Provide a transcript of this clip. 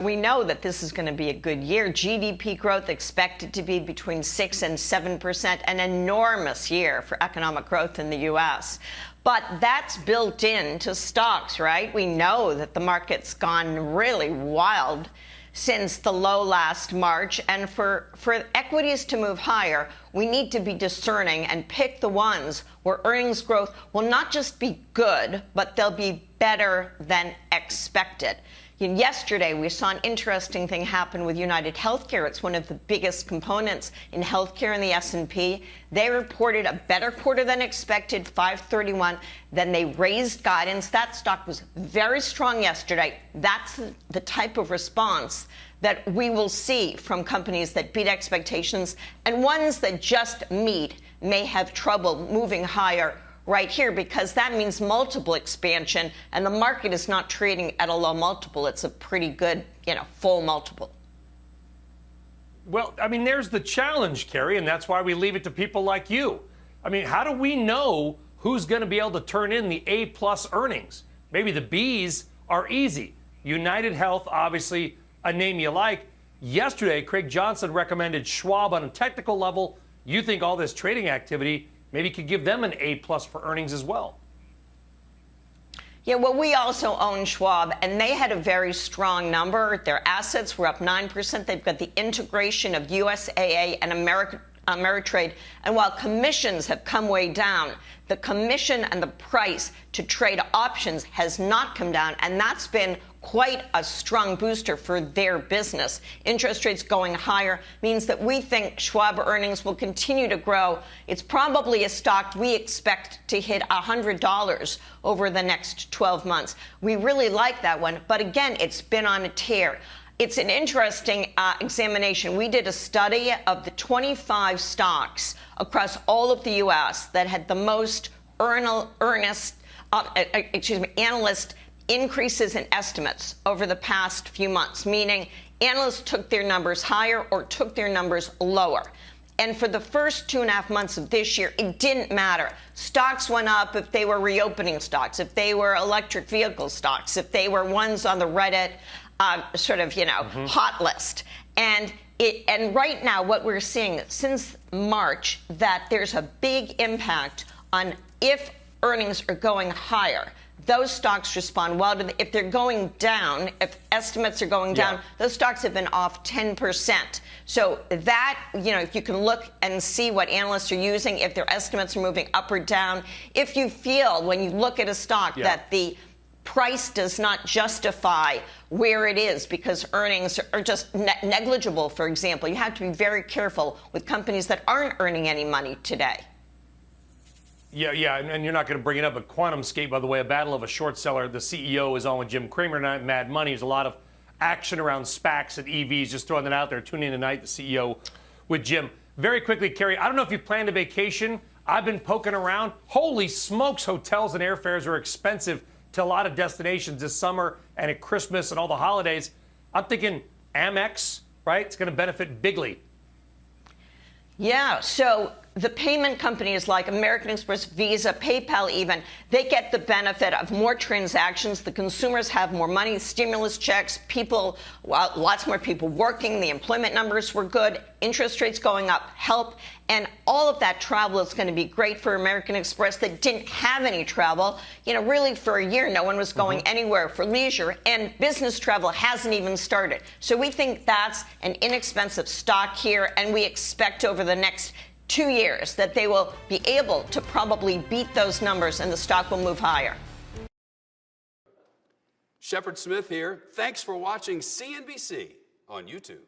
We know that this is going to be a good year. GDP growth expected to be between 6 and 7%, an enormous year for economic growth in the U.S. But that's built into stocks, right? We know that the market's gone really wild since the low last March. And for equities to move higher, we need to be discerning and pick the ones where earnings growth will not just be good, but they'll be better than expected. Yesterday, we saw an interesting thing happen with United Healthcare. It's one of the biggest components in healthcare in the S&P. They reported a better quarter than expected, 531. Then they raised guidance. That stock was very strong yesterday. That's the type of response that we will see from companies that beat expectations, and ones that just meet may have trouble moving higher right here, because that means multiple expansion, and the market is not trading at a low multiple. It's a pretty good, full multiple. Well, I mean, there's the challenge, Carrie, and that's why we leave it to people like you. I mean, how do we know who's going to be able to turn in the A-plus earnings? Maybe the Bs are easy. United Health, obviously, a name you like. Yesterday, Craig Johnson recommended SCHWAB on a technical level. You think all this trading activity maybe could give them an A-plus for earnings as well? Yeah, well, we also own SCHWAB, and they had a very strong number. Their assets were up 9%. They've got the integration of USAA and Ameritrade. And while commissions have come way down, the commission and the price to trade options has not come down, and that's been quite a strong booster for their business. Interest rates going higher means that we think SCHWAB earnings will continue to grow. It's probably a stock we expect to hit $100 over the next 12 months. We really like that one, but again, it's been on a tear. It's an interesting examination. We did a study of the 25 stocks across all of the U.S. that had the most analyst increases in estimates over the past few months, meaning analysts took their numbers higher or took their numbers lower. And for the first 2.5 months of this year, it didn't matter. Stocks went up if they were reopening stocks, if they were electric vehicle stocks, if they were ones on the Reddit hot list. And right now, what we're seeing since March, that there's a big impact on if earnings are going higher. Those stocks respond well to if they're going down, if estimates are going down, those stocks have been off 10%. So that, if you can look and see what analysts are using, if their estimates are moving up or down, if you feel when you look at a stock that the price does not justify where it is because earnings are just negligible, for example, you have to be very careful with companies that aren't earning any money today. Yeah, and you're not going to bring it up, but QuantumScape, by the way, a battle of a short seller. The CEO is on with Jim Cramer tonight, Mad Money. There's a lot of action around SPACs and EVs. Just throwing that out there. Tune in tonight, the CEO with Jim. Very quickly, Carrie, I don't know if you planned a vacation. I've been poking around. Holy smokes, hotels and airfares are expensive to a lot of destinations this summer and at Christmas and all the holidays. I'm thinking Amex, right? It's going to benefit bigly. Yeah, so the payment companies like American Express, Visa, PayPal even, they get the benefit of more transactions. The consumers have more money, stimulus checks, lots more people working. The employment numbers were good. Interest rates going up help. And all of that travel is going to be great for American Express that didn't have any travel. Really for a year, no one was going anywhere for leisure, and business travel hasn't even started. So we think that's an inexpensive stock here, and we expect over the next 2 years that they will be able to probably beat those numbers and the stock will move higher. Shepard Smith here. Thanks for watching CNBC on YouTube.